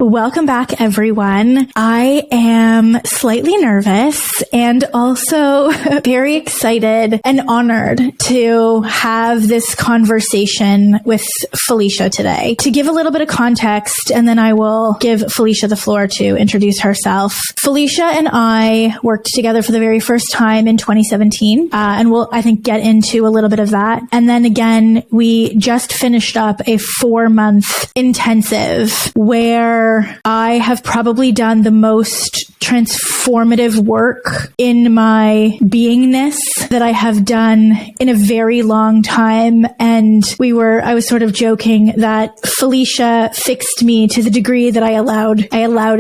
Welcome back, everyone. I am slightly nervous and also very excited and honored to have this conversation with Felicia today. To give a little bit of context, and then I will give Felicia the floor to introduce herself. Felicia and I worked together for the very first time in 2017, and we'll, I think, get into a little bit of that. And then again, we just finished up a 4-month intensive where I have probably done the most transformative work in my beingness that I have done in a very long time. And I was sort of joking that Felicia fixed me to the degree that I allowed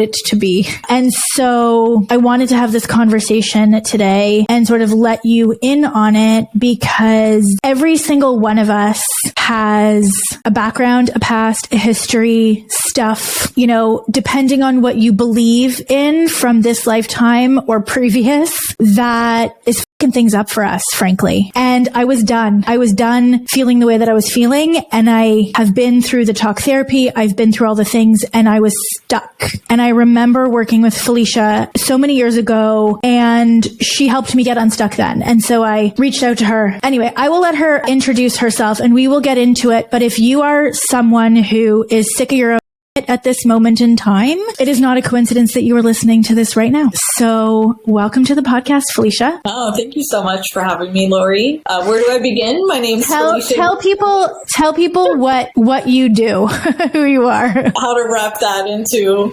it to be. And so I wanted to have this conversation today and sort of let you in on it, because every single one of us has a background, a past, a history, stuff, depending on what you believe in from this lifetime or previous, that is fucking things up for us, frankly. And I was done. I was done feeling the way that I was feeling. And I have been through the talk therapy. I've been through all the things, and I was stuck. And I remember working with Felicia so many years ago, and she helped me get unstuck then. And so I reached out to her. Anyway, I will let her introduce herself and we will get into it. But if you are someone who is sick of your own at this moment in time, it is not a coincidence that you are listening to this right now. So welcome to the podcast, Felicia. Oh, thank you so much for having me, Lori. Where do I begin? My name's Felicia. Tell people what you do, who you are. How to wrap that into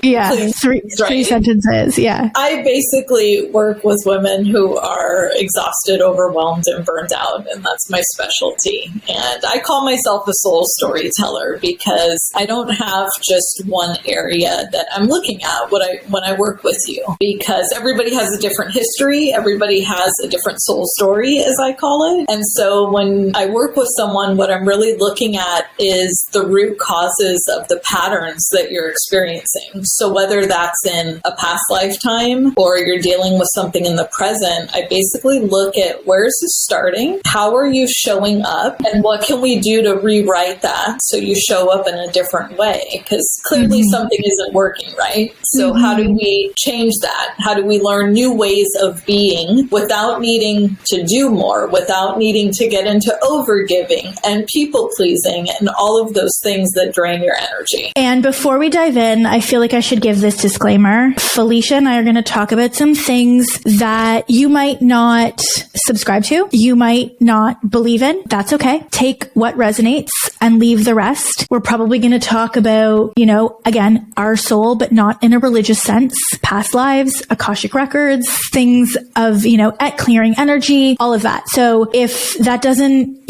three sentences. Yeah. I basically work with women who are exhausted, overwhelmed, and burned out, and that's my specialty. And I call myself a soul storyteller because I don't have just one area that I'm looking at when I work with you, because everybody has a different history, everybody has a different soul story, as I call it. And so when I work with someone, what I'm really looking at is the root causes of the patterns that you're experiencing. So whether that's in a past lifetime or you're dealing with something in the present, I basically look at where is this starting, how are you showing up, and what can we do to rewrite that so you show up in a different way? Because clearly something isn't working, right? So how do we change that? How do we learn new ways of being without needing to do more, without needing to get into overgiving and people pleasing and all of those things that drain your energy? And before we dive in, I feel like I should give this disclaimer. Felicia and I are going to talk about some things that you might not subscribe to, you might not believe in. That's okay. Take what resonates and leave the rest. We're probably going to talk about, again, our soul, but not in a religious sense, past lives, Akashic records, things of, at clearing energy, all of that. So if that doesn't,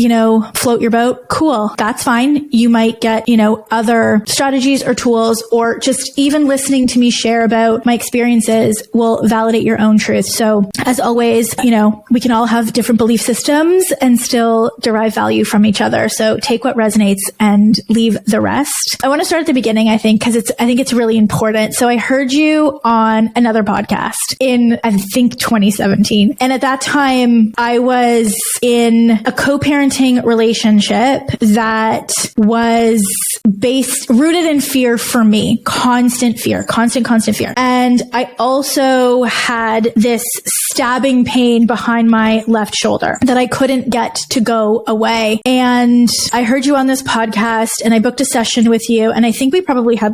float your boat, cool. That's fine. You might get, other strategies or tools, or just even listening to me share about my experiences will validate your own truth. So as always, we can all have different belief systems and still derive value from each other. So take what resonates and leave the rest. I want to start at the beginning, I think, because I think it's really important. So I heard you on another podcast in, I think, 2017. And at that time, I was in a co-parenting relationship that was rooted in fear for me, constant fear. And I also had this stabbing pain behind my left shoulder that I couldn't get to go away. And I heard you on this podcast and I booked a session with you. And I think we probably had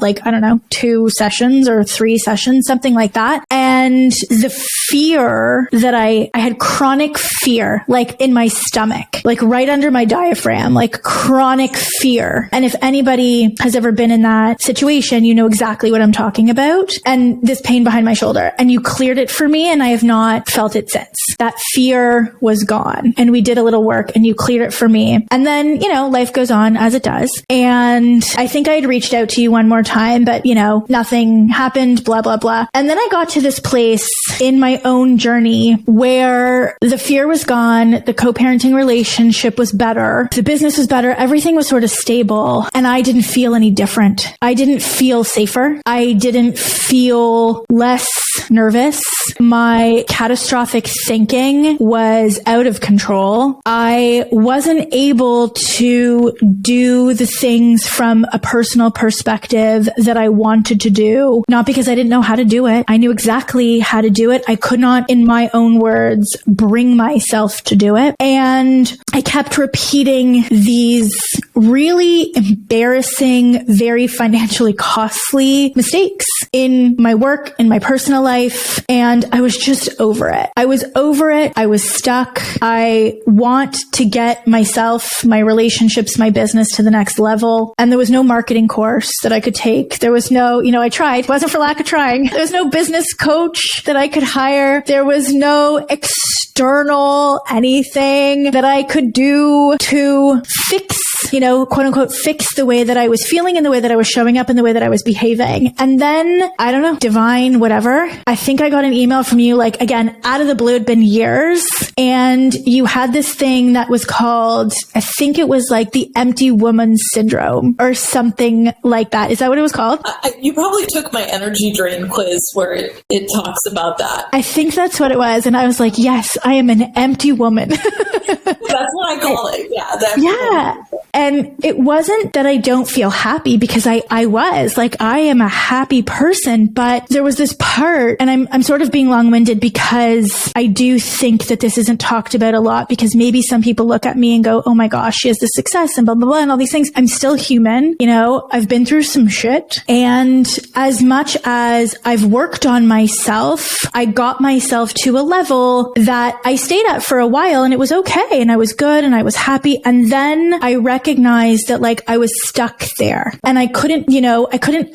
2 sessions or 3 sessions, something like that. And the fear that I had chronic fear, in my stomach, right under my diaphragm, chronic fear. And if anybody has ever been in that situation, you know exactly what I'm talking about. And this pain behind my shoulder, and you cleared it for me, and I have not felt it since. That fear was gone, and we did a little work and you cleared it for me. And then, life goes on as it does. And I think I had reached out to you one more time, but nothing happened, blah, blah, blah. And then I got to this place in my own journey where the fear was gone, the co-parenting relationship was better, the business was better, everything was sort of stable, and I didn't feel any different. I didn't feel safer. I didn't feel less nervous. My catastrophic thinking was out of control. I wasn't able to do the things from a personal perspective that I wanted to do, not because I didn't know how to do it. I knew exactly how to do it. I could not, in my own words, bring myself to do it. And I kept repeating these really embarrassing, very financially costly mistakes in my work, in my personal life. And I was just over it. I was over it. I was stuck. I want to get myself, my relationships, my business to the next level. And there was no marketing course that I could take. There was no, I tried. It wasn't for lack of trying. There was no business coach that I could hire. There was no external anything that I could do to fix, quote unquote, fix the way that I was feeling and the way that I was showing up and the way that I was behaving. And then, I don't know, divine, whatever. I think I got an email from you, like, again, out of the blue. It'd been years. And you had this thing that was called, I think it was like the empty woman syndrome or something like that. Is that what it was called? You probably took my energy drain quiz where it talks about that. I think that's what it was. And I was like, yes, I am an empty woman. That's what I call it. Yeah. Yeah. And it wasn't that I don't feel happy, because I was like, I am a happy person, but there was this part, and I'm sort of being long-winded because I do think that this isn't talked about a lot, because maybe some people look at me and go, oh my gosh, she has this success and blah, blah, blah, and all these things. I'm still human. I've been through some shit. And as much as I've worked on myself, I got myself to a level that I stayed at for a while, and it was okay. And I was good and I was happy. And then I recognized that like I was stuck there, and I couldn't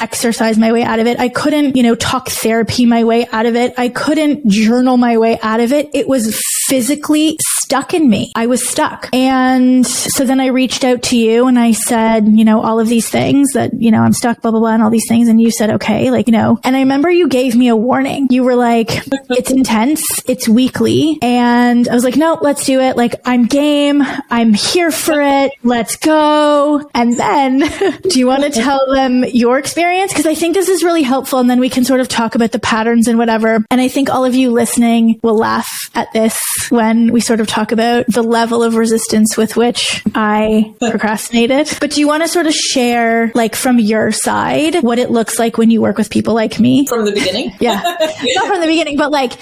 exercise my way out of it. I couldn't, talk therapy my way out of it. I couldn't journal my way out of it. It was physically stuck in me. I was stuck. And so then I reached out to you and I said, all of these things that, I'm stuck, blah, blah, blah, and all these things. And you said, okay, and I remember you gave me a warning. You were like, it's intense. It's weekly. And I was like, no, let's do it. Like, I'm game. I'm here for it. Let's go. And then do you want to tell them your experience? Because I think this is really helpful. And then we can sort of talk about the patterns and whatever. And I think all of you listening will laugh at this when we sort of talk about the level of resistance with which I procrastinated. But do you want to sort of share, like, from your side, what it looks like when you work with people like me? From the beginning? Yeah. Not from the beginning, but like,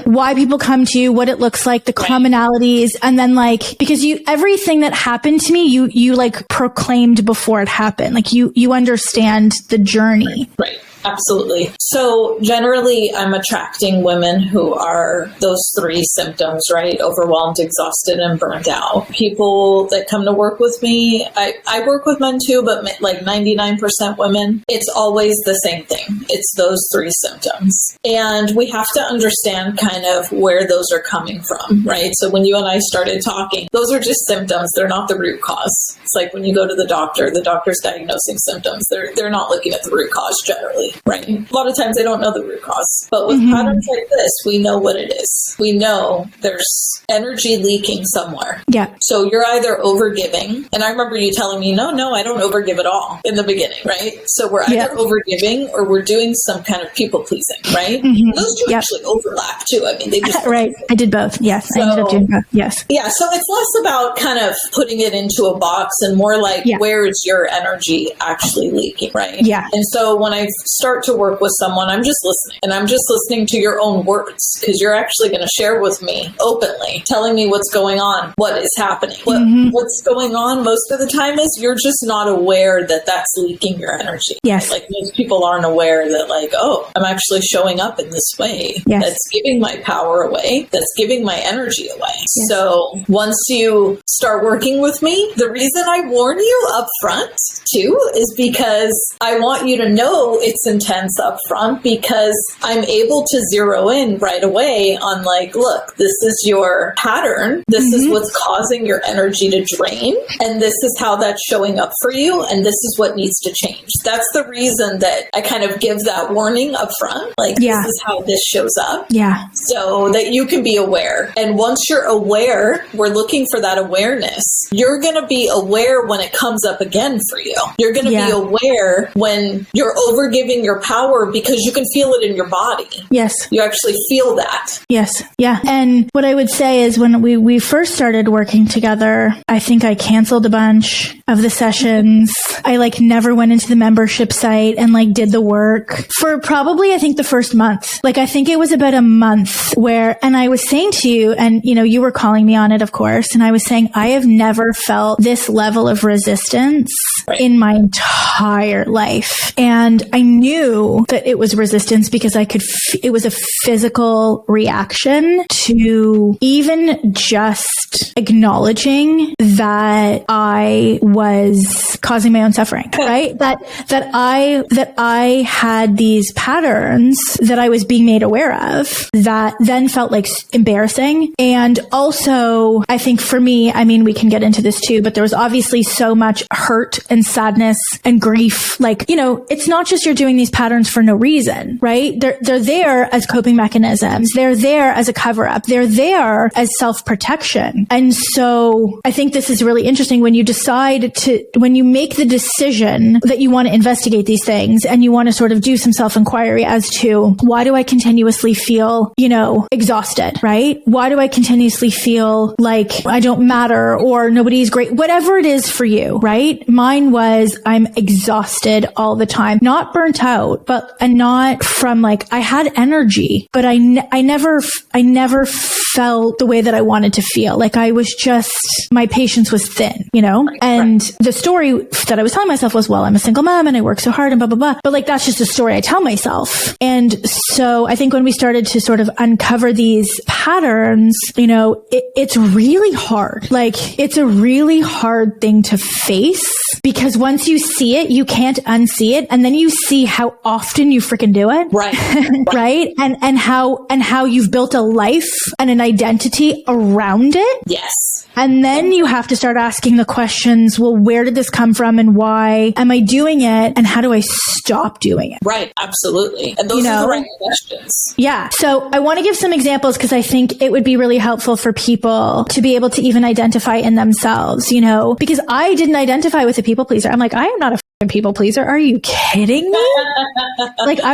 why people come to you, what it looks like, the commonalities, and then like, because everything that happened to me, you like proclaimed before it happened. Like you understand the journey. Right. Absolutely. So generally, I'm attracting women who are those three symptoms, right? Overwhelmed, exhausted, and burned out. People that come to work with me, I work with men too, but like 99% women, it's always the same thing. It's those three symptoms. And we have to understand kind of where those are coming from, right? So when you and I started talking, those are just symptoms. They're not the root cause. It's like when you go to the doctor's diagnosing symptoms. They're not looking at the root cause generally. Right. A lot of times they don't know the root cause. But with patterns like this, we know what it is. We know there's energy leaking somewhere. Yeah. So you're either overgiving. And I remember you telling me, no, I don't overgive at all in the beginning, right? So we're either overgiving or we're doing some kind of people pleasing, right? Mm-hmm. Those two actually overlap too. I mean, they just... Right. I did both. Yes. I ended up doing both. Yes. Yeah. So it's less about kind of putting it into a box and more like, where is your energy actually leaking, right? Yeah. And so when I start to work with someone, I'm just listening, and I'm just listening to your own words, because you're actually going to share with me openly, telling me what's going on, what is happening. What's going on most of the time is you're just not aware that that's leaking your energy. Yes. Like most people aren't aware that like, oh, I'm actually showing up in this way. Yes. That's giving my power away. That's giving my energy away. Yes. So once you start working with me, the reason I warn you up front too is because I want you to know it's intense up front because I'm able to zero in right away on like, look, this is your pattern. This is what's causing your energy to drain. And this is how that's showing up for you. And this is what needs to change. That's the reason that I kind of give that warning up front. Like, this is how this shows up. Yeah. So that you can be aware. And once you're aware, we're looking for that awareness. You're going to be aware when it comes up again for you. You're going to be aware when you're overgiving your power because you can feel it in your body. Yes. You actually feel that. Yes. Yeah. And what I would say is when we first started working together, I think I canceled a bunch of the sessions. I like never went into the membership site and like did the work for probably, I think the first month. Like I think it was about a month where, and I was saying to you, and you know, you were calling me on it, of course. And I was saying, I have never felt this level of resistance in my entire life. And I knew that it was resistance because I could, it was a physical reaction to even just acknowledging that I was causing my own suffering, right? That I had these patterns that I was being made aware of that then felt like embarrassing. And also, I think for me, I mean, we can get into this too, but there was obviously so much hurt and sadness and grief. Like, you know, it's not just you're doing these patterns for no reason, right? They're there as coping mechanisms. They're there as a cover up. They're there as self-protection. And so I think this is really interesting when you decide to, when you make the decision that you want to investigate these things and you want to sort of do some self-inquiry as to why do I continuously feel, you know, exhausted, right? Why do I continuously feel like I don't matter or nobody's great? Whatever it is for you, right? Mine was I'm exhausted all the time, not burnt out, and not from like, I had energy, but I never felt the way that I wanted to feel. Like I was just, my patience was thin, you know? And the story that I was telling myself was, well, I'm a single mom and I work so hard and blah, blah, blah. But like, that's just a story I tell myself. And so I think when we started to sort of uncover these patterns, you know, it's really hard. Like it's a really hard thing to face because once you see it, you can't unsee it. And then you see how often you freaking do it. Right. Right. And how you've built a life and an identity around it. Yes. And then you have to start asking the questions, well, where did this come from and why am I doing it? And how do I stop doing it? Right. Absolutely. And those are the right questions. Yeah. So I want to give some examples because I think it would be really helpful for people to be able to even identify in themselves, you know, because I didn't identify with a people pleaser. I'm like, I am not a people pleaser. Are you kidding me? Like do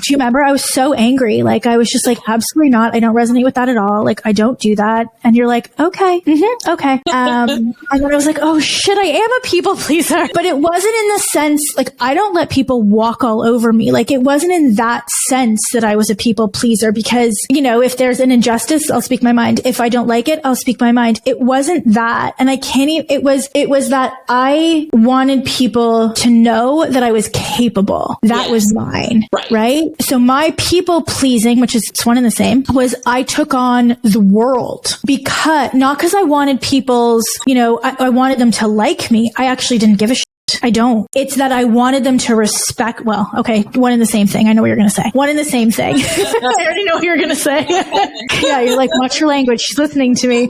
you remember? I was so angry. Like I was just like, absolutely not. I don't resonate with that at all. Like I don't do that. And you're like, okay. Okay. And then I was like, oh shit, I am a people pleaser. But it wasn't in the sense, like I don't let people walk all over me. Like it wasn't in that sense that I was a people pleaser because, you know, if there's an injustice, I'll speak my mind. If I don't like it, I'll speak my mind. It wasn't that. And I can't even, it was that I wanted people to know that I was capable. That was mine. Right. So my people pleasing, which is it's one and the same, was I took on the world not because I wanted people's, you know, I wanted them to like me. I actually didn't give a shit. I don't. It's that I wanted them to respect. Well, okay. One and the same thing. I know what you're going to say. One and the same thing. I already know what you're going to say. Yeah. You're like, watch your language. She's listening to me.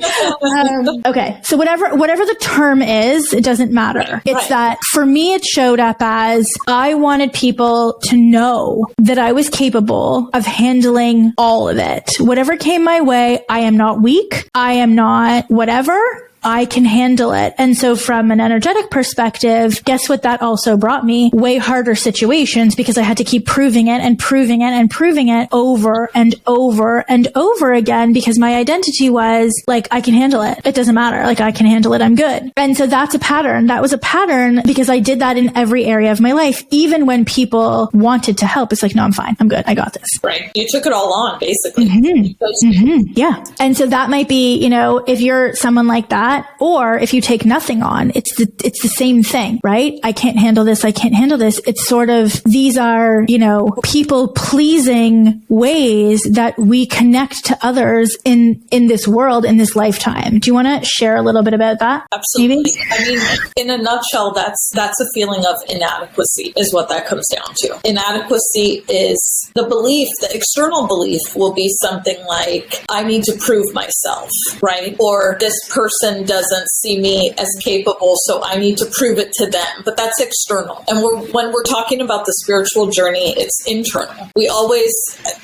Okay. So whatever the term is, it doesn't matter. It's that for me, it showed up as I wanted people to know that I was capable of handling all of it. Whatever came my way, I am not weak. I am not whatever. I can handle it. And so from an energetic perspective, guess what that also brought me? Way harder situations because I had to keep proving it and proving it and proving it over and over and over again because my identity was like, I can handle it. It doesn't matter. Like I can handle it. I'm good. And so that's a pattern. That was a pattern because I did that in every area of my life. Even when people wanted to help, it's like, no, I'm fine. I'm good. I got this. Right. You took it all on basically. Yeah. And so that might be, you know, if you're someone like that, that. Or if you take nothing on, it's the same thing, right? I can't handle this. I can't handle this. It's sort of, these are, people pleasing ways that we connect to others in this world, in this lifetime. Do you want to share a little bit about that? Absolutely. Maybe? I mean, in a nutshell, that's a feeling of inadequacy is what that comes down to. Inadequacy is the belief, the external belief will be something like, I need to prove myself, right? Or this person doesn't see me as capable, so I need to prove it to them. But that's external. And when we're talking about the spiritual journey, it's internal. We always,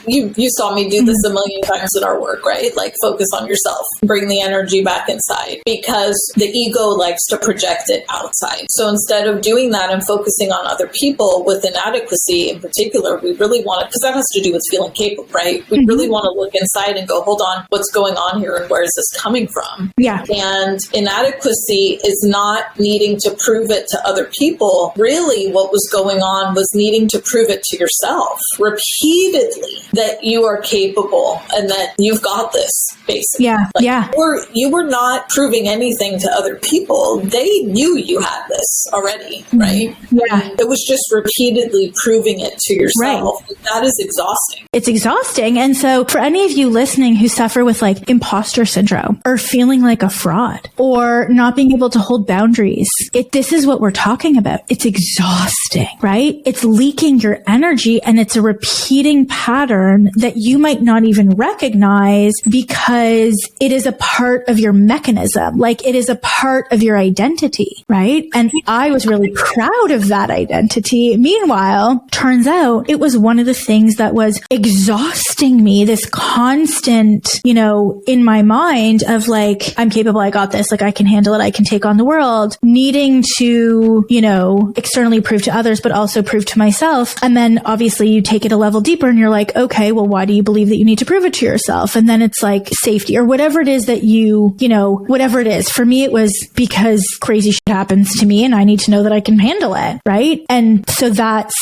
you saw me do this a million times in our work, right? Like, focus on yourself, bring the energy back inside, because the ego likes to project it outside. So instead of doing that and focusing on other people with inadequacy in particular, we really want to, because that has to do with feeling capable, right? We really want to look inside and go, hold on, what's going on here and where is this coming from? Yeah. And inadequacy is not needing to prove it to other people. Really, what was going on was needing to prove it to yourself repeatedly that you are capable and that you've got this, basically. Yeah. Like, yeah. You were not proving anything to other people. They knew you had this already, right? Yeah. It was just repeatedly proving it to yourself. Right. That is exhausting. It's exhausting. And so for any of you listening who suffer with like imposter syndrome or feeling like a fraud or not being able to hold boundaries, this is what we're talking about. It's exhausting, right? It's leaking your energy, and it's a repeating pattern that you might not even recognize because it is a part of your mechanism. Like, it is a part of your identity, right? And I was really proud of that identity. Meanwhile, turns out it was one of the things that was exhausting me, this constant, in my mind of like, I'm capable, I got this, like I can handle it, I can take on the world, needing to, externally prove to others, but also prove to myself. And then obviously you take it a level deeper and you're like, okay, well, why do you believe that you need to prove it to yourself? And then it's like safety or whatever it is that whatever it is. For me, it was because crazy shit happens to me and I need to know that I can handle it. Right. And so that's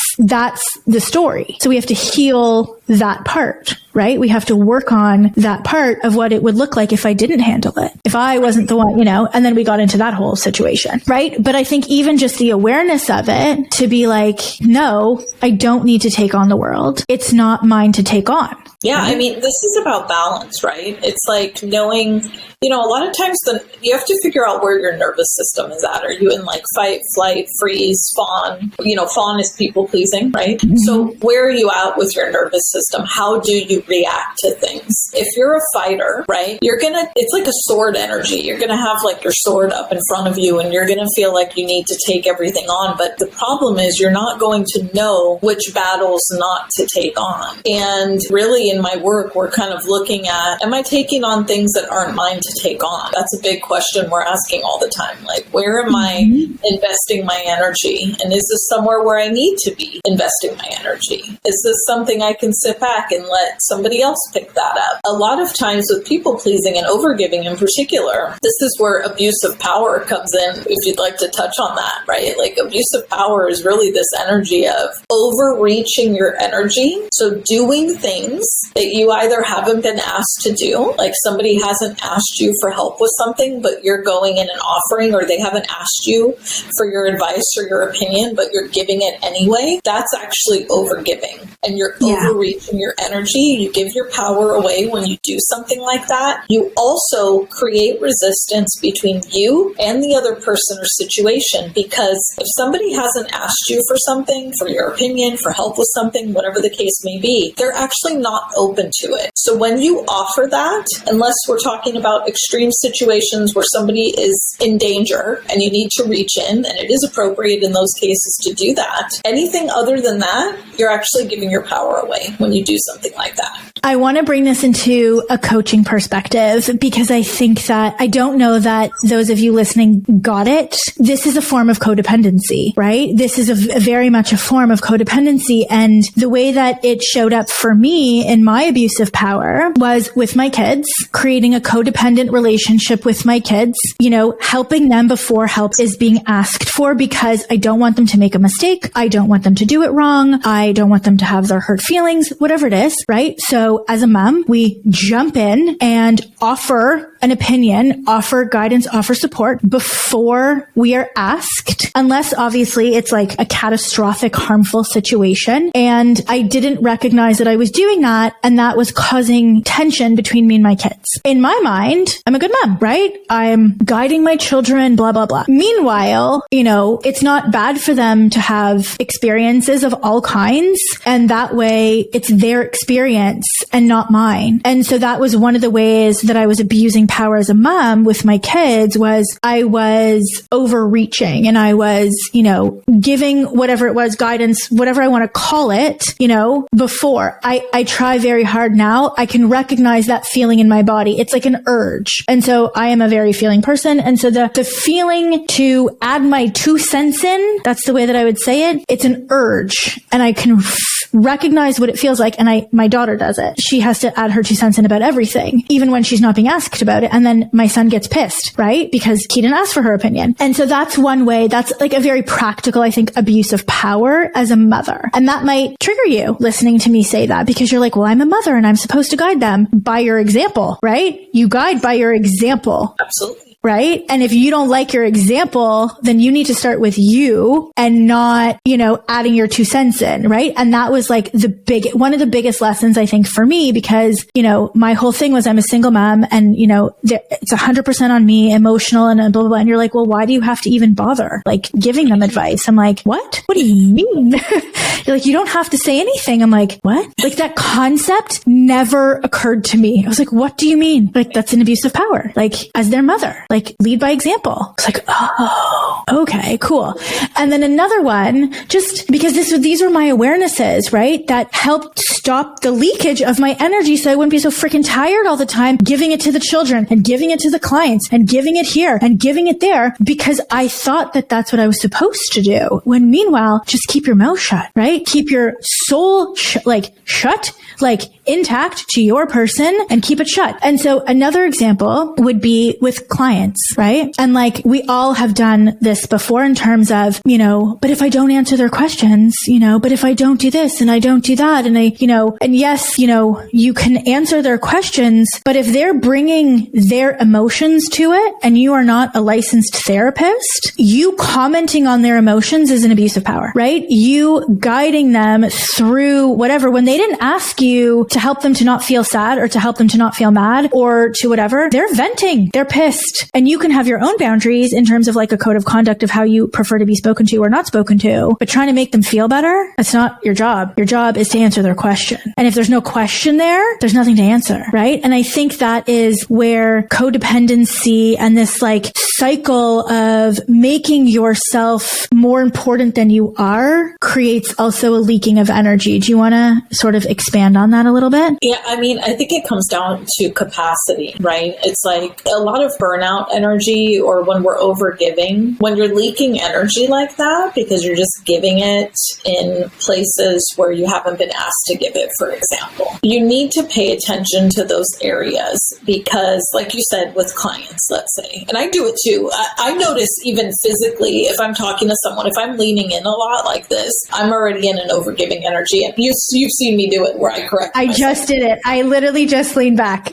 the story. So we have to heal that part, right? We have to work on that part of what it would look like if I didn't handle it, if I wasn't the one, and then we got into that whole situation, right? But I think even just the awareness of it, to be like, no, I don't need to take on the world. It's not mine to take on. Yeah, I mean, this is about balance, right? It's like knowing, a lot of times you have to figure out where your nervous system is at. Are you in like fight, flight, freeze, fawn? Fawn is people pleasing, right? Mm-hmm. So where are you at with your nervous system? How do you react to things? If you're a fighter, right, it's like a sword energy. You're going to have like your sword up in front of you and you're going to feel like you need to take everything on. But the problem is you're not going to know which battles not to take on. And really in my work, we're kind of looking at, am I taking on things that aren't mine to take on? That's a big question we're asking all the time. Like, where am I investing my energy? And is this somewhere where I need to be investing my energy? Is this something I can sit back and let somebody else pick that up? A lot of times with people pleasing and overgiving in particular, this is where abuse of power comes in, if you'd like to touch on that, right? Like, abuse of power is really this energy of overreaching your energy. So doing things that you either haven't been asked to do, like somebody hasn't asked you for help with something, but you're going in and offering, or they haven't asked you for your advice or your opinion, but you're giving it anyway. That's actually overgiving, and you're overreaching your energy. You give your power away when you do something like that. You also create resistance between you and the other person or situation, because if somebody hasn't asked you for something, for your opinion, for help with something, whatever the case may be, they're actually not open to it. So when you offer that, unless we're talking about extreme situations where somebody is in danger and you need to reach in, and it is appropriate in those cases to do that, anything other than that, you're actually giving your power away when you do something like that. I want to bring this into a coaching perspective, because I think that, I don't know that those of you listening got it. This is a form of codependency, right? This is very much a form of codependency. And the way that it showed up for me in my abuse of power was with my kids, creating a codependent relationship with my kids, helping them before help is being asked for, because I don't want them to make a mistake. I don't want them to do it wrong. I don't want them to have their hurt feelings, whatever it is, right? So as a mom, we jump in and offer an opinion, offer guidance, offer support before we are asked, unless obviously it's like a catastrophic, harmful situation. And I didn't recognize that I was doing that, and that was causing tension between me and my kids. In my mind, I'm a good mom, right? I'm guiding my children, blah, blah, blah. Meanwhile, it's not bad for them to have experiences of all kinds. And that way it's their experience and not mine. And so that was one of the ways that I was abusing power as a mom with my kids, was I was overreaching, and I was, giving whatever it was, guidance, whatever I want to call it, before. I try very hard now. I can recognize that feeling in my body. It's like an urge. And so I am a very feeling person. And so the feeling to add my 2 cents in, that's the way that I would say it. It's an urge, and I can recognize what it feels like. And my daughter does it. She has to add her 2 cents in about everything, even when she's not being asked about it. And then my son gets pissed, right? Because he didn't ask for her opinion. And so that's one way. That's like a very practical, I think, abuse of power as a mother. And that might trigger you listening to me say that, because you're like, well, I'm a mother and I'm supposed to guide them by your example, right? You guide by your example. Absolutely. Right? And if you don't like your example, then you need to start with you and not, adding your 2 cents in, right? And that was like one of the biggest lessons, I think, for me, because, my whole thing was I'm a single mom, and, it's 100% on me, emotional and blah, blah, blah. And you're like, well, why do you have to even bother like giving them advice? I'm like, what? What do you mean? You're like, you don't have to say anything. I'm like, what? Like, that concept never occurred to me. I was like, what do you mean? Like, that's an abuse of power, like as their mother. Like, lead by example. It's like, oh, okay, cool. And then another one, just because these were my awarenesses, right? That helped stop the leakage of my energy, so I wouldn't be so freaking tired all the time, giving it to the children and giving it to the clients and giving it here and giving it there, because I thought that that's what I was supposed to do. When meanwhile, just keep your mouth shut, right? Keep your soul shut, intact to your person, and keep it shut. And so another example would be with clients, right? And like, we all have done this before in terms of, but if I don't answer their questions, but if I don't do this and I don't do that, and and yes, you can answer their questions, but if they're bringing their emotions to it and you are not a licensed therapist, you commenting on their emotions is an abuse of power, right? You guiding them through whatever, when they didn't ask you to help them to not feel sad, or to help them to not feel mad, or to whatever, they're venting, they're pissed. And you can have your own boundaries in terms of like a code of conduct of how you prefer to be spoken to or not spoken to, but trying to make them feel better, that's not your job. Your job is to answer their question. And if there's no question there's nothing to answer, right? And I think that is where codependency and this like cycle of making yourself more important than you are creates also a leaking of energy. Do you want to sort of expand on that a little bit? Yeah, I think it comes down to capacity, right? It's like a lot of burnout energy, or when we're overgiving, when you're leaking energy like that because you're just giving it in places where you haven't been asked to give it, for example. You need to pay attention to those areas because, like you said, with clients, let's say, and I do it too. I notice even physically, if I'm talking to someone, if I'm leaning in a lot like this, I'm already in an overgiving energy. And you've seen me do it where I correct myself. Just did it. I literally just leaned back.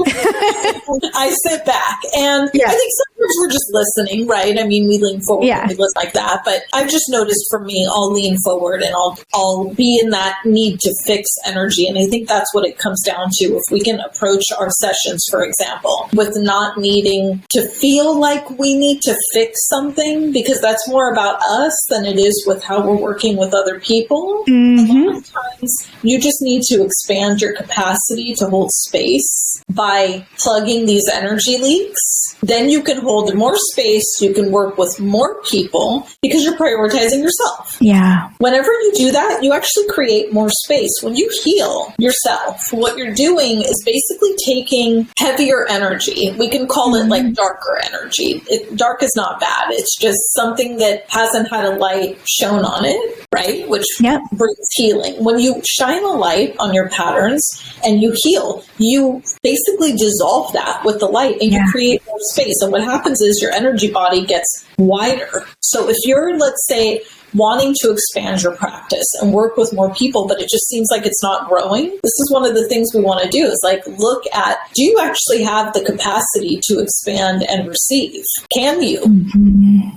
I sit back, and I think sometimes we're just listening, right? I mean, we lean forward and we listen like that, but I've just noticed for me, I'll lean forward and I'll be in that need to fix energy. And I think that's what it comes down to. If we can approach our sessions, for example, with not needing to feel like we need to fix something, because that's more about us than it is with how we're working with other people. Mm-hmm. A lot of times you just need to expand your capacity to hold space by plugging these energy leaks. Then you can hold more space, you can work with more people because you're prioritizing yourself. Yeah. Whenever you do that, you actually create more space. When you heal yourself, what you're doing is basically taking heavier energy. We can call it like darker energy. Dark is not bad. It's just something that hasn't had a light shown on it, right? Which brings healing. When you shine a light on your patterns and you heal, you basically dissolve that with the light and you create more space. And what happens is your energy body gets wider. So if you're, let's say, wanting to expand your practice and work with more people, but it just seems like it's not growing. This is one of the things we want to do, is like look at, do you actually have the capacity to expand and receive? Can you?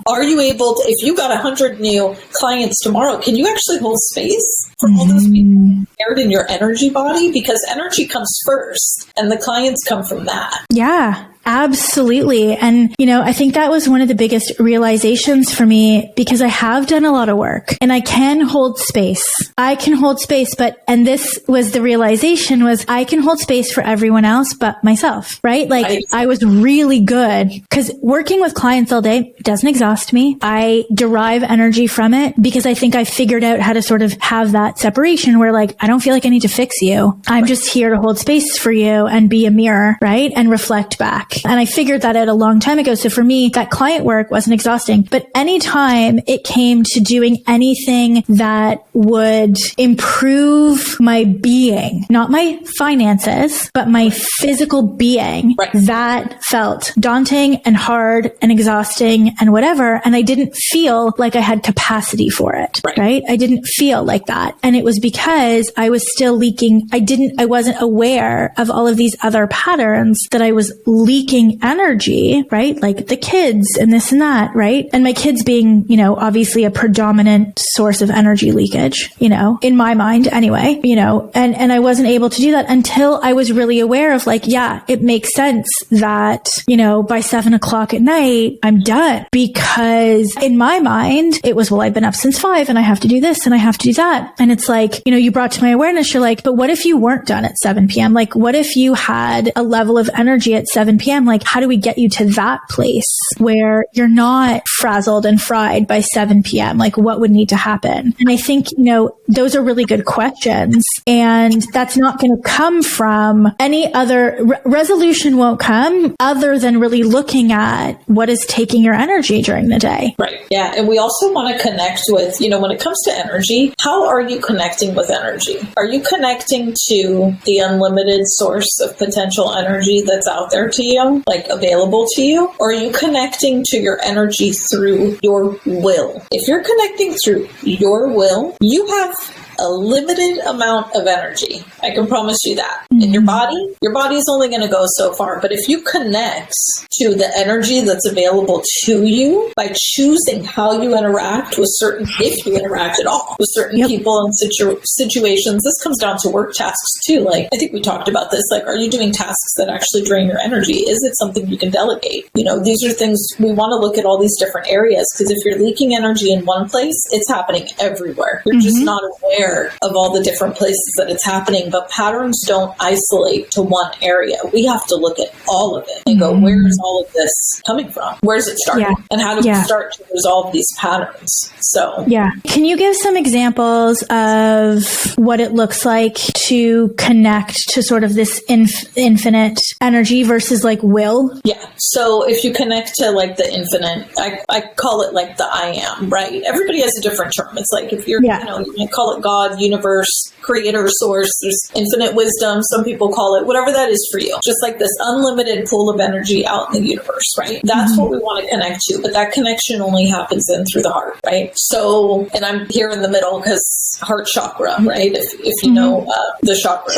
Are you able to, if you got 100 new clients tomorrow, can you actually hold space for all those people paired in your energy body? Because energy comes first and the clients come from that. Yeah. Absolutely. And, I think that was one of the biggest realizations for me, because I have done a lot of work and I can hold space. I can hold space, and this was the realization, was I can hold space for everyone else but myself, right? Like I was really good, because working with clients all day doesn't exhaust me. I derive energy from it because I think I figured out how to sort of have that separation where like, I don't feel like I need to fix you. I'm just here to hold space for you and be a mirror, right? And reflect back. And I figured that out a long time ago. So for me, that client work wasn't exhausting. But anytime it came to doing anything that would improve my being, not my finances, but my physical being, that felt daunting and hard and exhausting and whatever. And I didn't feel like I had capacity for it, right? I didn't feel like that. And it was because I was still leaking. I wasn't aware of all of these other patterns that I was leaking energy, right? Like the kids and this and that, right? And my kids being, obviously a predominant source of energy leakage, in my mind anyway, and I wasn't able to do that until I was really aware of like, yeah, it makes sense that, by 7:00 at night, I'm done, because in my mind, it was, well, I've been up since 5 and I have to do this and I have to do that. And it's like, you brought to my awareness, you're like, but what if you weren't done at 7 p.m.? Like, what if you had a level of energy at 7 p.m.? Like, how do we get you to that place where you're not frazzled and fried by 7 p.m.? Like, what would need to happen? And I think, those are really good questions. And that's not going to come from any other resolution, won't come other than really looking at what is taking your energy during the day. Right. Yeah. And we also want to connect with, when it comes to energy, how are you connecting with energy? Are you connecting to the unlimited source of potential energy that's out there to you, like available to you? Or are you connecting to your energy through your will? If you're connecting through your will, you have a limited amount of energy. I can promise you that. In your body is only going to go so far. But if you connect to the energy that's available to you by choosing how you interact with if you interact at all with certain people and situations, this comes down to work tasks too. Like, I think we talked about this. Like, are you doing tasks that actually drain your energy? Is it something you can delegate? These are things we want to look at, all these different areas, because if you're leaking energy in one place, it's happening everywhere. You're just not aware of all the different places that it's happening, but patterns don't isolate to one area. We have to look at all of it and go, where is all of this coming from? Where's it starting? Yeah. And how do we start to resolve these patterns? So, can you give some examples of what it looks like to connect to sort of this infinite energy versus like will? Yeah. So if you connect to like the infinite, I call it like the I am, right? Everybody has a different term. It's like if you're, you might call it God, universe, creator, source, there's infinite wisdom. Some people call it whatever that is for you. Just like this unlimited pool of energy out in the universe, right? That's what we want to connect to. But that connection only happens in through the heart, right? So, and I'm here in the middle because heart chakra, right? If you know the chakras.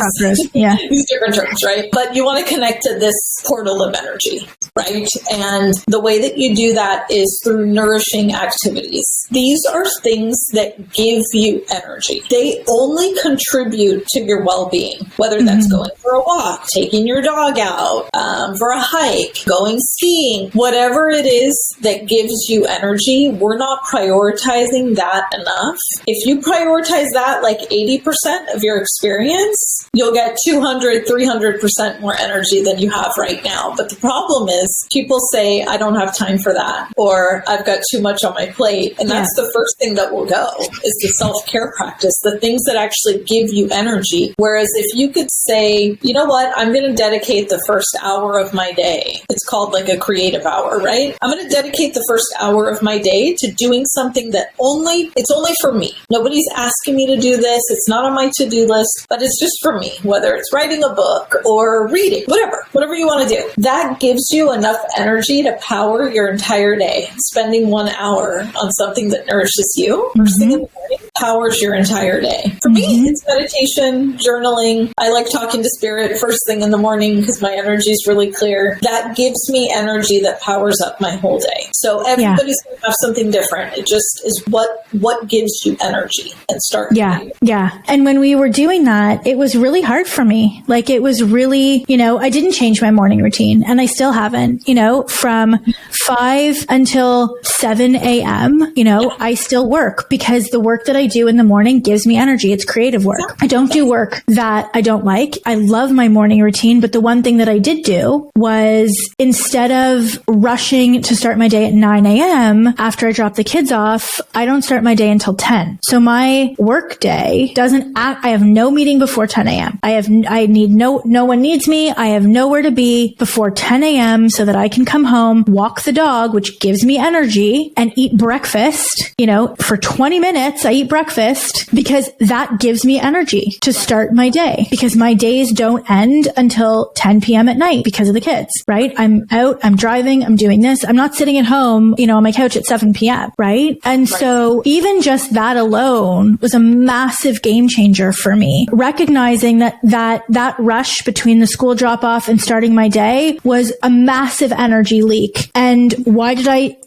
These different terms, right? But you want to connect to this portal of energy, right? And the way that you do that is through nourishing activities. These are things that give you energy. They only contribute to your well-being, whether that's going for a walk, taking your dog out for a hike, going skiing, whatever it is that gives you energy. We're not prioritizing that enough. If you prioritize that like 80% of your experience, you'll get 200, 300% more energy than you have right now. But the problem is people say, I don't have time for that, or I've got too much on my plate. And that's the first thing that will go, is the self-care practice, the things that actually give you energy. Whereas if you could say, you know what, I'm going to dedicate the first hour of my day. It's called like a creative hour, right? I'm going to dedicate the first hour of my day to doing something that it's only for me. Nobody's asking me to do this. It's not on my to-do list, but it's just for me, whether it's writing a book or reading, whatever you want to do. That gives you enough energy to power your entire day. Spending 1 hour on something that nourishes you first thing in the morning powers your entire day. For me, it's meditation, journaling. I like talking to spirit first thing in the morning because my energy is really clear. That gives me energy that powers up my whole day. So everybody's going to have something different. It just is what gives you energy and start. Yeah. And when we were doing that, it was really hard for me. Like it was really, I didn't change my morning routine and I still haven't, from 5 until 7 a.m., I still work because the work that I do in the morning gives me energy. It's creative work. I don't do work that I don't like. I love my morning routine, but the one thing that I did do was instead of rushing to start my day at 9 a.m. after I drop the kids off, I don't start my day until 10. So my work day I have no meeting before 10 a.m. No one needs me. I have nowhere to be before 10 a.m. so that I can come home, walk the dog, which gives me energy, and eat breakfast. For 20 minutes, I eat breakfast because that gives me energy to start my day because my days don't end until 10 p.m. at night because of the kids, right? I'm out, I'm driving, I'm doing this. I'm not sitting at home, on my couch at 7 p.m., right? And so even just that alone was a massive game changer for me. Recognizing that rush between the school drop off and starting my day was a massive energy leak. And why did I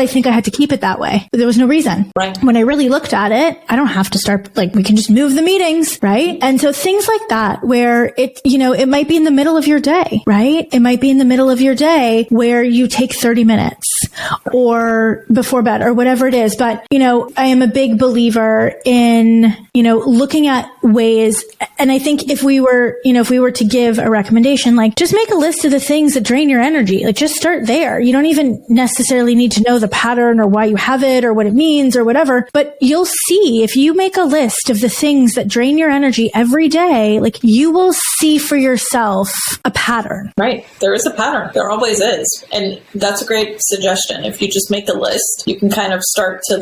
think I had to keep it that way? There was no reason. Right. When I really looked at it, I don't have to start, we can just move the meetings, right? And so things like that, where it might be in the middle of your day, right? It might be in the middle of your day where you take 30 minutes or before bed or whatever it is. But, I am a big believer in, looking at ways. And I think if we were to give a recommendation, just make a list of the things that drain your energy. Just start there. You don't even necessarily need to know the pattern or why you have it or what it means or whatever, but you'll see if you make a list of the things that drain your energy every day, you will see for yourself a pattern. Right. There is a pattern. There always is. And that's a great suggestion. If you just make a list, you can kind of start to,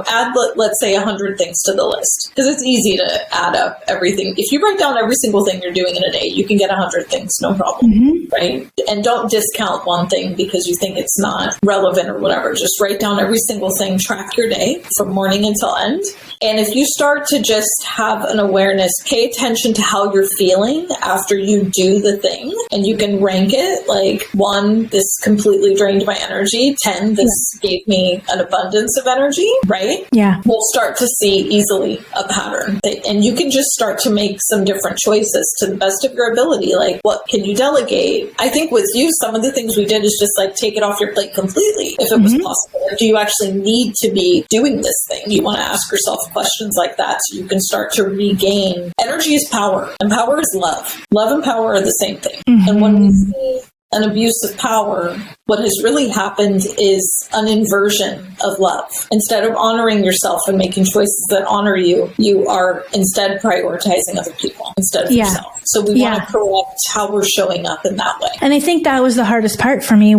add, let's say 100 things to the list because it's easy to add up everything. If you write down every single thing you're doing in a day, you can get 100 things, no problem. Right. And don't discount one thing because you think it's not relevant or whatever. Just write down every single thing, track your day from morning until end. And if you start to just have an awareness, pay attention to how you're feeling after you do the thing, and you can rank it 1, this completely drained my energy, 10, this gave me an abundance of energy, right? Yeah. We'll start to see easily a pattern. And you can just start to make some different choices to the best of your ability. What can you delegate? I think with you, some of the things we did is just take it off your plate completely if it was possible. Do you actually need to be doing this thing? You want to ask yourself questions like that so you can start to regain. Energy is power, and power is love. Love and power are the same thing. And when we see an abuse of power, what has really happened is an inversion of love. Instead of honoring yourself and making choices that honor you, you are instead prioritizing other people instead of yourself. So we want to correct how we're showing up in that way. And I think that was the hardest part for me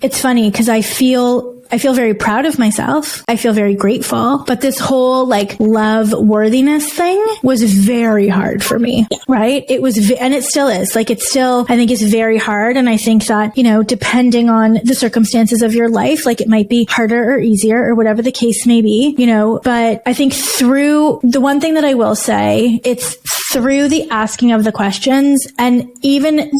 it's funny because I feel very proud of myself. I feel very grateful. But this whole love worthiness thing was very hard for me, right? It was, and it still is. I think it's very hard. And I think that, depending on the circumstances of your life, it might be harder or easier or whatever the case may be, but I think through the one thing that I will say, it's through the asking of the questions. And even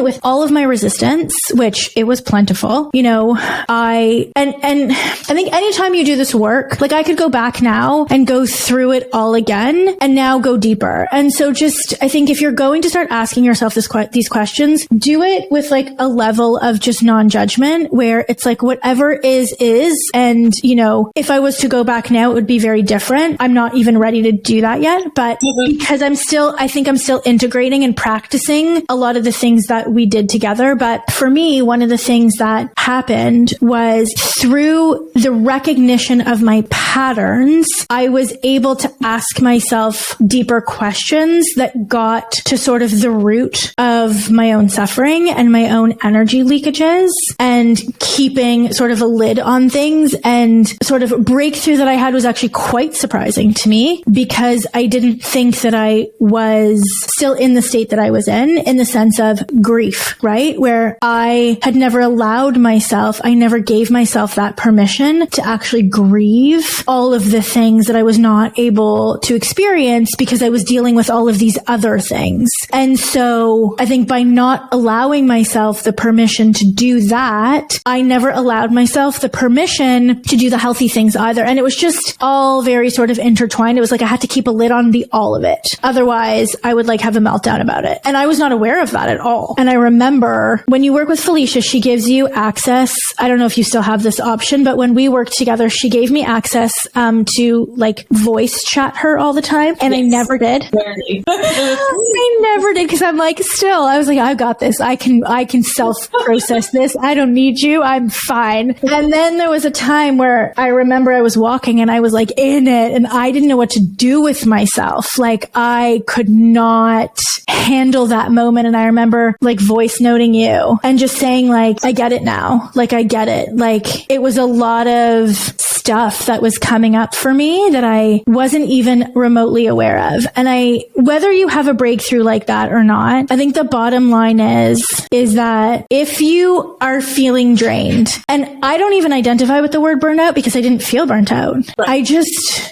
with all of my resistance, which it was plentiful, and I think anytime you do this work, I could go back now and go through it all again and now go deeper. And so I think if you're going to start asking yourself these questions, do it with a level of just non-judgment where it's whatever is. And, if I was to go back now, it would be very different. I'm not even ready to do that yet, but because I'm still think I'm still integrating and practicing a lot of the things that we did together. But for me, one of the things that happened was through the recognition of my patterns, I was able to ask myself deeper questions that got to sort of the root of my own suffering and my own energy leakages, and keeping sort of a lid on things. And sort of breakthrough that I had was actually quite surprising to me, because I didn't think that I was still in the state that I was in the sense of grief, right? Where I had never allowed myself, I never gave myself that permission to actually grieve all of the things that I was not able to experience because I was dealing with all of these other things. And so I think by not allowing myself the permission to do that, I never allowed myself the permission to do the healthy things either. And it was just all very sort of intertwined. It was like I had to keep a lid on all of it. Otherwise, I would like have a meltdown about it. And I was not aware of that at all. And I remember when you work with Felicia, she gives you access. I don't know if you still have this option, but when we worked together, she gave me access to like voice chat her all the time. And yes. I never did. I never did, because I'm like, still, I was like, I've got this. I can self-process this. I don't need you. I'm fine. And then there was a time where I remember I was walking and I was like in it, and I didn't know what to do with myself. Like I could not handle that moment. And I remember like voice noting you and just saying like, I get it now. Like I get it. Like it was a lot of stuff that was coming up for me that I wasn't even remotely aware of. And whether you have a breakthrough like that or not, I think the bottom line is that if you are feeling drained, and I don't even identify with the word burnout because I didn't feel burnt out. Right.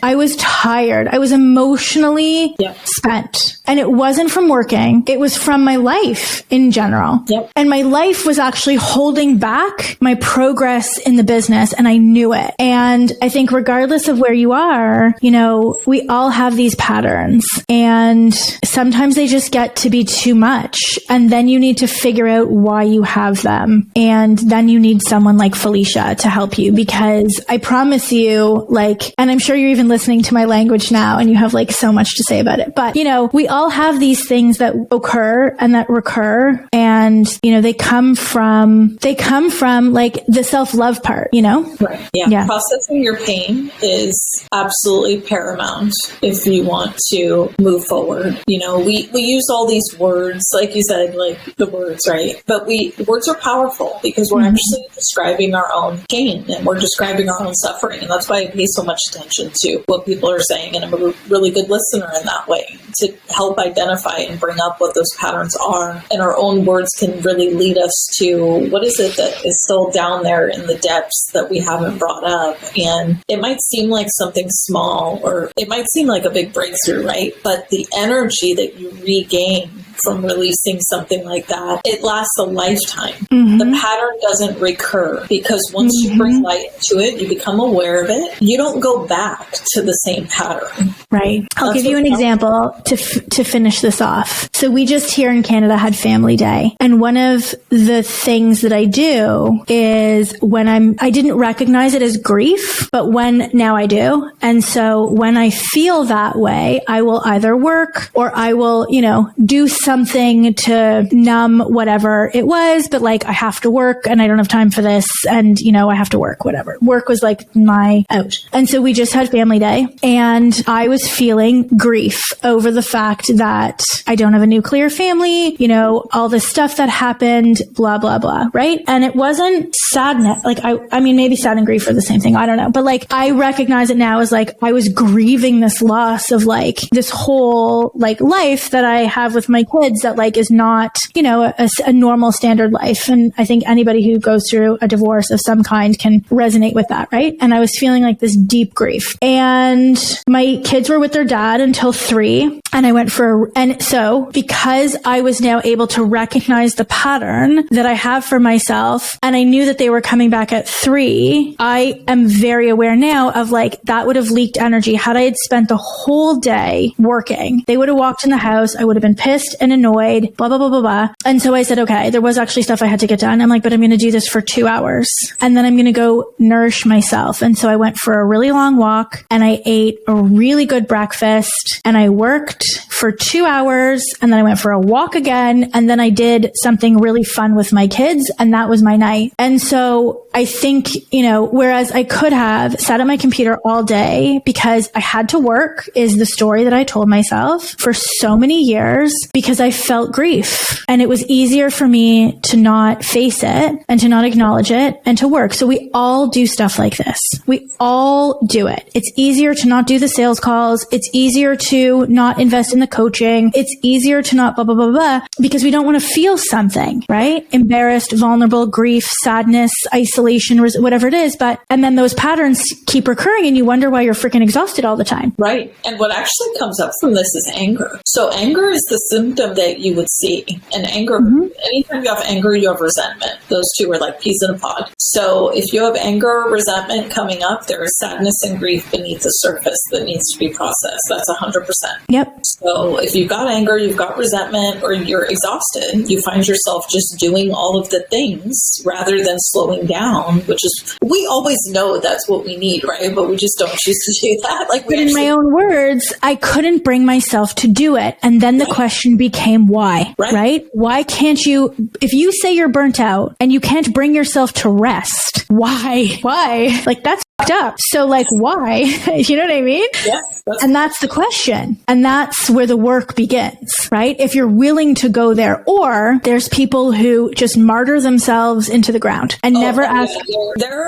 I was tired. I was emotionally spent, and it wasn't from working. It was from my life in general. Yep. And my life was actually holding back my progress in the business, and I knew it. And I think regardless of where you are, we all have these patterns, and sometimes they just get to be too much. And then you need to figure out why you have them. And then you need someone like Felicia to help you, because I promise you, and I'm sure you're even listening to my language now and you have so much to say about it. But, we all have these things that occur and that recur, and, they come from the self-love part, Right. Yeah. Processing your pain is absolutely paramount if you want to move forward. We use all these words, like you said, like the words, right? But words are powerful because we're actually describing our own pain and we're describing our own suffering. And that's why I pay so much attention to what people are saying. And I'm a really good listener in that way to help identify and bring up what those patterns are. And our own words can really lead us to what is it that is still down there in the depths that we haven't brought up. And it might seem like something small, or it might seem like a big breakthrough, right? But the energy that you regain from releasing something like that, it lasts a lifetime. Mm-hmm. The pattern doesn't recur, because once you bring light to it, you become aware of it. You don't go back to the same pattern. Right. I'll give you an example to finish this off. So we just here in Canada had Family Day. And one of the things that I do is when I didn't recognize it as grief, but now I do. And so when I feel that way, I will either work or I will, do something to numb whatever it was, but I have to work and I don't have time for this. And, I have to work, whatever. Work was my out. And so we just had Family Day, and I was feeling grief over the fact that I don't have a nuclear family, all this stuff that happened, blah, blah, blah. Right. And it wasn't sadness. I mean, maybe sad and grief are the same thing. I don't know. But I recognize it now as I was grieving this loss of this whole life that I have with my kids that is not, a normal standard life. And I think anybody who goes through a divorce of some kind can resonate with that. Right. And I was feeling this deep grief, and my kids were with their dad until 3. And I went and so because I was now able to recognize the pattern that I have for myself, and I knew that they were coming back at 3, I am very aware now of that would have leaked energy had I had spent the whole day working. They would have walked in the house. I would have been pissed and annoyed, blah, blah, blah, blah, blah. And so I said, okay, there was actually stuff I had to get done. I'm but I'm going to do this for 2 hours, and then I'm going to go nourish myself. And so I went for a really long walk, and I ate a really good breakfast, and I worked for 2 hours, and then I went for a walk again, and then I did something really fun with my kids, and that was my night. And so I think, whereas I could have sat at my computer all day because I had to work, is the story that I told myself for so many years, because I felt grief, and it was easier for me to not face it and to not acknowledge it and to work. So we all do stuff like this. We all do it. It's easier to not do the sales calls. It's easier to not invest in the coaching. It's easier to not blah, blah, blah, blah, because we don't want to feel something, right? Embarrassed, vulnerable, grief, sadness, isolation, whatever it is. And then those patterns keep recurring, and you wonder why you're freaking exhausted all the time. Right. And what actually comes up from this is anger. So anger is the symptom that you would see. And anger, anytime you have anger, you have resentment. Those two are like peas in a pod. So if you have anger or resentment coming up, there is sadness and grief beneath the surface that needs to be processed. That's 100%. Yep. So if you've got anger, you've got resentment, or you're exhausted, you find yourself just doing all of the things rather than slowing down, which is, we always know that's what we need, right? But we just don't choose to do that. But in my own words, I couldn't bring myself to do it. And then the question became why, right? Why can't you, if you say you're burnt out and you can't bring yourself to rest, why? Like, that's fucked up. So like, why? You know what I mean? Yeah. And that's the question. And that's where the work begins, right? If you're willing to go there, or there's people who just martyr themselves into the ground and never ask,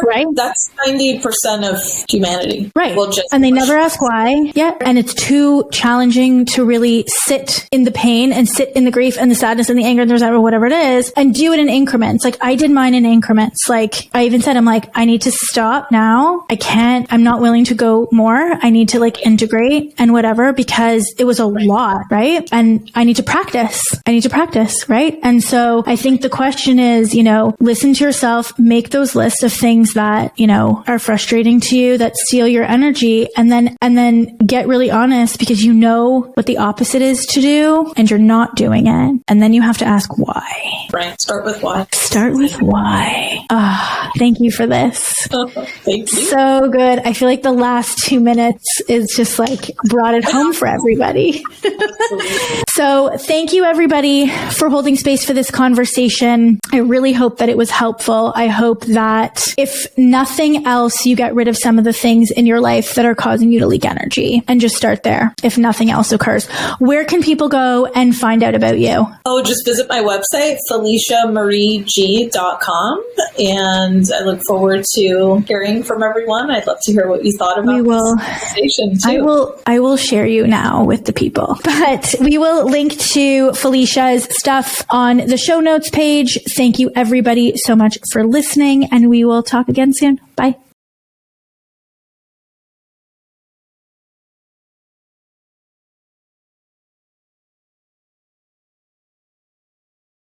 right? That's 90% of humanity. Right. And they never ask why. Yeah. And it's too challenging to really sit in the pain and sit in the grief and the sadness and the anger and the resentment, whatever it is, and do it in increments. Like, I did mine in increments. Like, I even said, I'm like, I need to stop now. I'm not willing to go more. I need to integrate and whatever, because it was a lot, right? And I need to practice, right? And so I think the question is, listen to yourself, make those lists of things that, are frustrating to you, that steal your energy, and then get really honest, because you know what the opposite is to do and you're not doing it. And then you have to ask why. Right. Start with why. Thank you for this. Thank you. So good. I feel like the last 2 minutes is just brought it home for everybody. So thank you, everybody, for holding space for this conversation. I really hope that it was helpful. I hope that if nothing else, you get rid of some of the things in your life that are causing you to leak energy, and just start there. If nothing else occurs, where can people go and find out about you? Oh, just visit my website, FeliciaMarieG.com. And I look forward to hearing from everyone. I'd love to hear what you thought about this conversation too. I will share you now with the people, but we will link to Felicia's stuff on the show notes page. Thank you, everybody, so much for listening, and we will talk again soon. Bye.